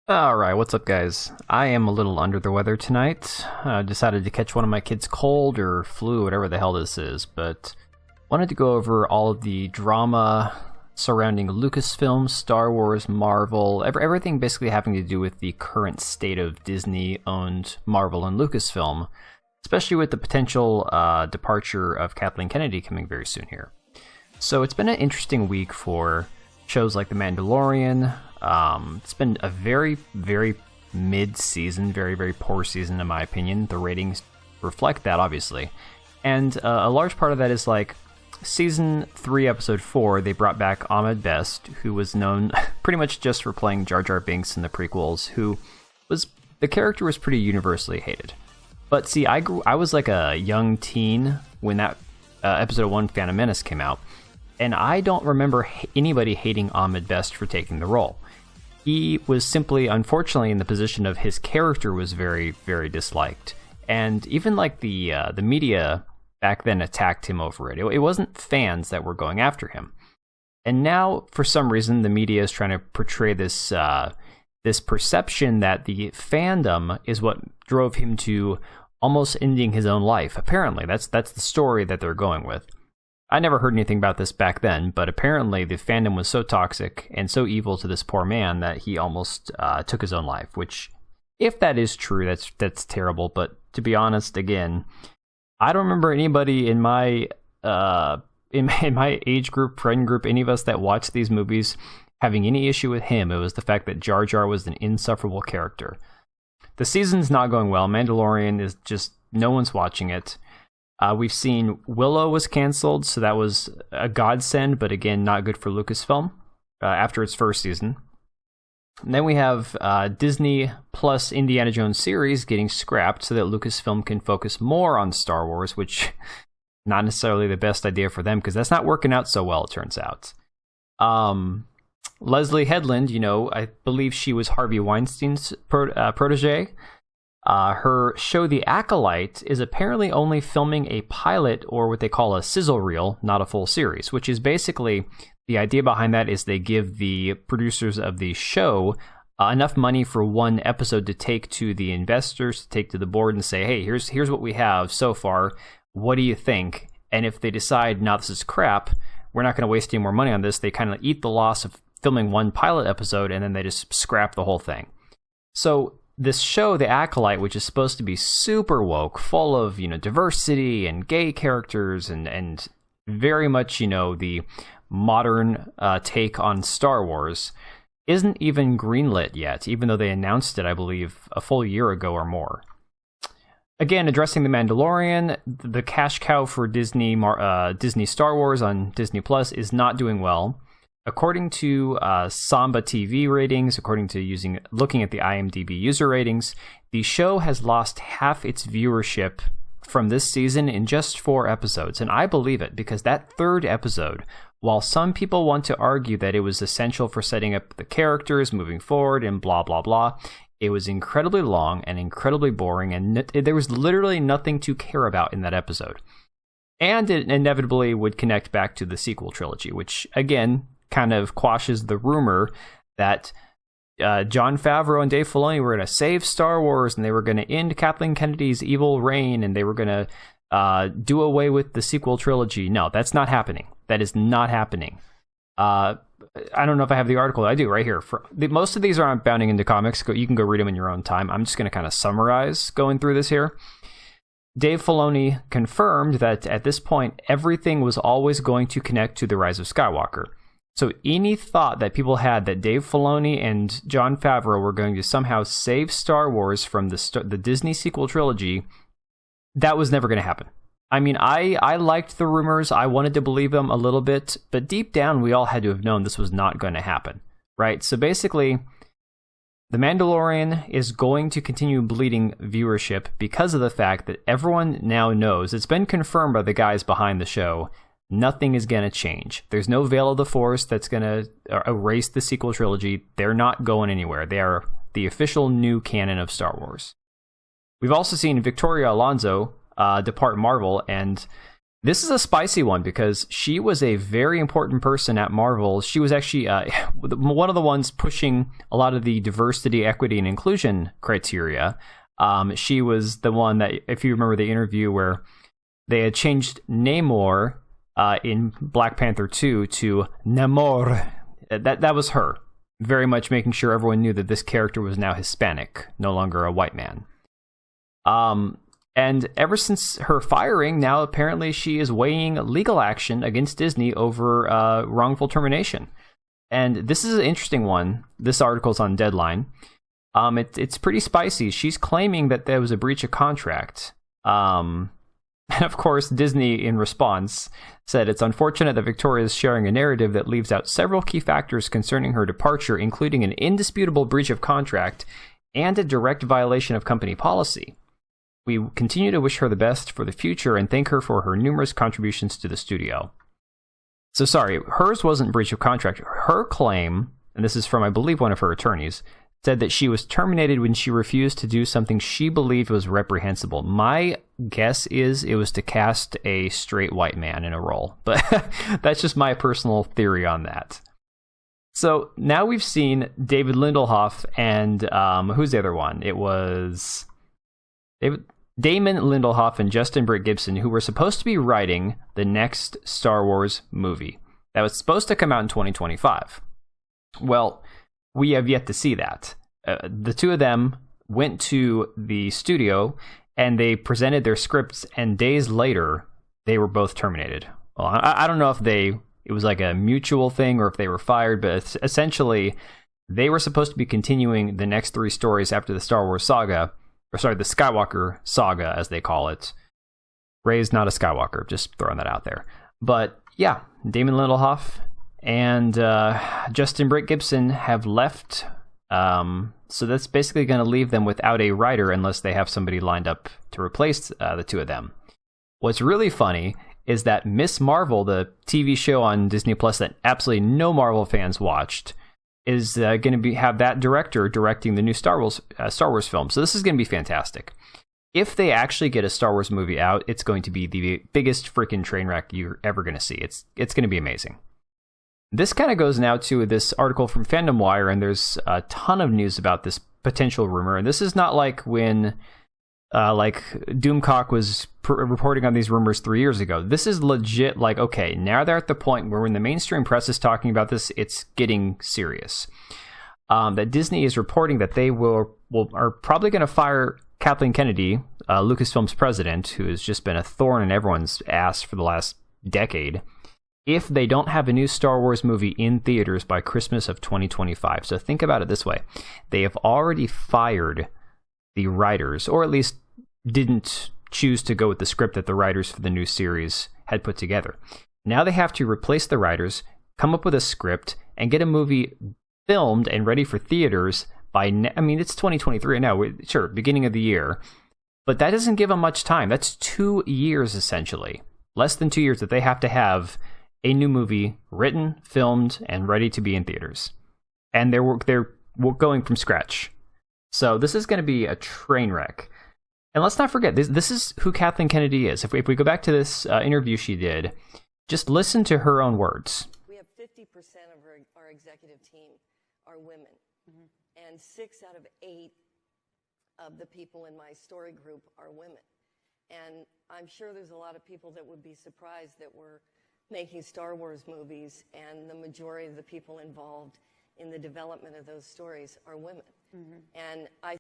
Alright, what's up guys? I am a little under the weather tonight. Decided to catch one of my kids cold or flu, whatever the hell this is, but wanted to go over all of the drama surrounding Lucasfilm, Star Wars, Marvel, everything basically having to do with the current state of Disney-owned Marvel and Lucasfilm, especially with the potential departure of Kathleen Kennedy coming very soon here. So it's been an interesting week for shows like The Mandalorian. It's been a very, very mid-season, very, very poor season in my opinion. The ratings reflect that, obviously. And a large part of that is like Season 3, Episode 4, they brought back Ahmed Best, who was known pretty much just for playing Jar Jar Binks in the prequels, the character was pretty universally hated. But see, I was like a young teen when that Episode 1 Phantom Menace came out, and I don't remember anybody hating Ahmed Best for taking the role. He was simply, unfortunately, in the position of his character was very, very disliked. And even like the media back then attacked him over it. It wasn't fans that were going after him. And now, for some reason, the media is trying to portray this this perception that the fandom is what drove him to almost ending his own life. Apparently, that's the story that they're going with. I never heard anything about this back then, but apparently the fandom was so toxic and so evil to this poor man that he almost took his own life, which, if that is true, that's terrible. But to be honest, again, I don't remember anybody in my age group, friend group, any of us that watched these movies having any issue with him. It was the fact that Jar Jar was an insufferable character. The season's not going well. Mandalorian is just, no one's watching it. We've seen Willow was canceled, so that was a godsend, but again, not good for Lucasfilm after its first season. And then we have Disney plus Indiana Jones series getting scrapped so that Lucasfilm can focus more on Star Wars, which not necessarily the best idea for them because that's not working out so well, it turns out. Leslie Headland, I believe she was Harvey Weinstein's protege. Her show The Acolyte is apparently only filming a pilot, or what they call a sizzle reel, not a full series, which is basically, the idea behind that is they give the producers of the show enough money for one episode to take to the investors, to take to the board and say, hey, here's what we have so far, what do you think? And if they decide, no, this is crap, we're not going to waste any more money on this, they kind of eat the loss of filming one pilot episode and then they just scrap the whole thing. So this show, The Acolyte, which is supposed to be super woke, full of, diversity and gay characters and very much, the modern take on Star Wars, isn't even greenlit yet, even though they announced it, I believe, a full year ago or more. Again, addressing The Mandalorian, the cash cow for Disney Star Wars on Disney Plus is not doing well. According to Samba TV ratings, according to looking at the IMDb user ratings, the show has lost half its viewership from this season in just 4 episodes. And I believe it, because that third episode, while some people want to argue that it was essential for setting up the characters moving forward and blah, blah, blah, it was incredibly long and incredibly boring, and there was literally nothing to care about in that episode. And it inevitably would connect back to the sequel trilogy, which, again, kind of quashes the rumor that Jon Favreau and Dave Filoni were going to save Star Wars and they were going to end Kathleen Kennedy's evil reign and they were going to do away with the sequel trilogy. No, that's not happening. That is not happening. I don't know if I have the article. I do right here. Most of these aren't bounding into comics. You can go read them in your own time. I'm just going to kind of summarize going through this here. Dave Filoni confirmed that at this point, everything was always going to connect to The Rise of Skywalker. So any thought that people had that Dave Filoni and Jon Favreau were going to somehow save Star Wars from the Disney sequel trilogy, that was never going to happen. I mean, I liked the rumors. I wanted to believe them a little bit, but deep down, we all had to have known this was not going to happen, right? So basically, The Mandalorian is going to continue bleeding viewership because of the fact that everyone now knows, it's been confirmed by the guys behind the show, nothing is going to change. There's no Veil of the Force that's going to erase the sequel trilogy. They're not going anywhere. They are the official new canon of Star Wars. We've also seen Victoria Alonso depart Marvel, and This is a spicy one because she was a very important person at Marvel. She was actually one of the ones pushing a lot of the diversity, equity, and inclusion criteria. She was the one that, if you remember the interview where they had changed Namor in Black Panther 2 to Namor, that was her. Very much making sure everyone knew that this character was now Hispanic, no longer a white man. And ever since her firing, now apparently she is weighing legal action against Disney over wrongful termination. And this is an interesting one. This article's on Deadline. It's pretty spicy. She's claiming that there was a breach of contract. And of course, Disney, in response, said it's unfortunate that Victoria is sharing a narrative that leaves out several key factors concerning her departure, including an indisputable breach of contract and a direct violation of company policy. We continue to wish her the best for the future and thank her for her numerous contributions to the studio. So sorry, hers wasn't breach of contract. Her claim, and this is from, I believe, one of her attorneys, said that she was terminated when she refused to do something she believed was reprehensible. My guess is it was to cast a straight white man in a role, but that's just my personal theory on that. So now we've seen David Lindelof and who's the other one? It was Damon Lindelof and Justin Britt Gibson, who were supposed to be writing the next Star Wars movie that was supposed to come out in 2025. Well, we have yet to see that. The two of them went to the studio and they presented their scripts, and days later, they were both terminated. Well, I don't know if it was like a mutual thing or if they were fired, but essentially, they were supposed to be continuing the next 3 stories after the Star Wars saga, the Skywalker saga, as they call it. Rey's not a Skywalker, just throwing that out there. But yeah, Damon Lindelof and Justin Britt Gibson have left. So that's basically going to leave them without a writer unless they have somebody lined up to replace the two of them. What's really funny is that Miss Marvel, the TV show on Disney Plus that absolutely no Marvel fans watched, is going to have that director directing the new Star Wars film. So this is going to be fantastic. If they actually get a Star Wars movie out, it's going to be the biggest freaking train wreck you're ever going to see. It's going to be amazing. This kind of goes now to this article from Fandom Wire, and there's a ton of news about this potential rumor. And this is not like when Doomcock was reporting on these rumors 3 years ago. This is legit, like, okay, now they're at the point where when the mainstream press is talking about this, it's getting serious. That Disney is reporting that they are probably going to fire Kathleen Kennedy, Lucasfilm's president, who has just been a thorn in everyone's ass for the last decade, if they don't have a new Star Wars movie in theaters by Christmas of 2025. So think about it this way. They have already fired the writers, or at least didn't choose to go with the script that the writers for the new series had put together. Now they have to replace the writers, come up with a script, and get a movie filmed and ready for theaters by, it's 2023 now, sure, beginning of the year, but that doesn't give them much time. That's 2 years, essentially. Less than 2 years that they have to have a new movie written, filmed, and ready to be in theaters. And they're going from scratch. So this is going to be a train wreck. And let's not forget, this is who Kathleen Kennedy is. If we go back to this interview she did, just listen to her own words. We have 50% of our executive team are women. Mm-hmm. And 6 out of 8 of the people in my story group are women. And I'm sure there's a lot of people that would be surprised that we're making Star Wars movies and the majority of the people involved in the development of those stories are women. Mm-hmm. And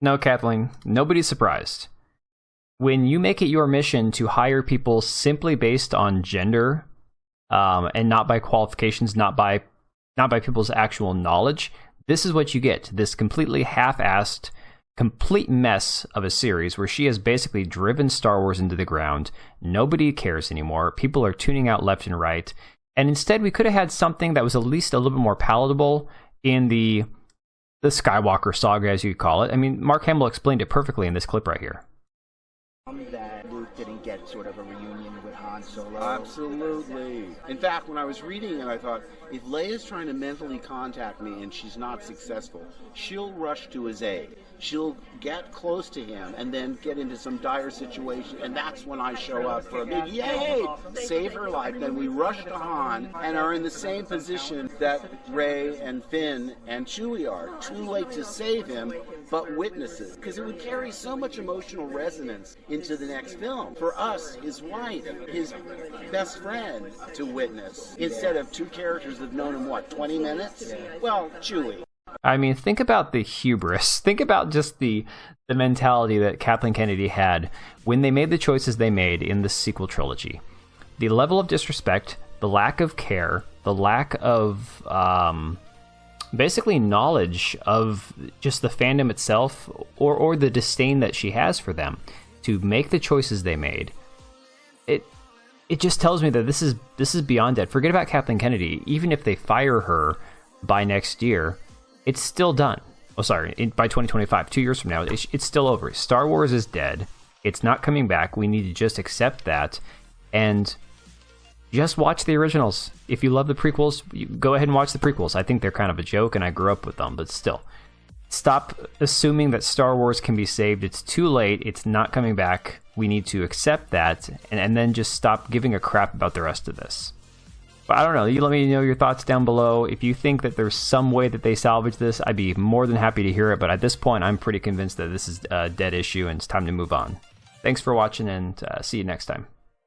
No, Kathleen, nobody's surprised. When you make it your mission to hire people simply based on gender, and not by qualifications, not by people's actual knowledge, this is what you get. This completely half-assed, complete mess of a series where she has basically driven Star Wars into the ground. Nobody cares anymore. People are tuning out left and right. And instead, we could have had something that was at least a little bit more palatable in the Skywalker saga, as you call it. I mean, Mark Hamill explained it perfectly in this clip right here. That Luke didn't get sort of a reunion with Han. Han Solo. Absolutely. In fact, when I was reading it, I thought, if Leia's trying to mentally contact me and she's not successful, she'll rush to his aid. She'll get close to him and then get into some dire situation, and that's when I show up for a big yay, save her life. Then we rush to Han and are in the same position that Rey and Finn and Chewie are. Too late to save him, but witnesses. Because it would carry so much emotional resonance into the next film. For us, his wife, his best friend to witness, instead of two characters that have known him, 20 minutes? Well, Chewie. I mean, think about the hubris. Think about just the mentality that Kathleen Kennedy had when they made the choices they made in the sequel trilogy. The level of disrespect, the lack of care, the lack of basically knowledge of just the fandom itself, or the disdain that she has for them to make the choices they made. It just tells me that this is beyond dead. Forget about Kathleen Kennedy. Even if they fire her by next year, it's still done. Oh, sorry, by 2025, 2 years from now, it's still over. Star Wars is dead. It's not coming back. We need to just accept that and just watch the originals. If you love the prequels, go ahead and watch the prequels. I think they're kind of a joke, and I grew up with them, but still. Stop assuming that Star Wars can be saved. It's too late. It's not coming back. We need to accept that, and then just stop giving a crap about the rest of this. But I don't know. You let me know your thoughts down below. If you think that there's some way that they salvage this, I'd be more than happy to hear it. But at this point, I'm pretty convinced that this is a dead issue and it's time to move on. Thanks for watching, and see you next time.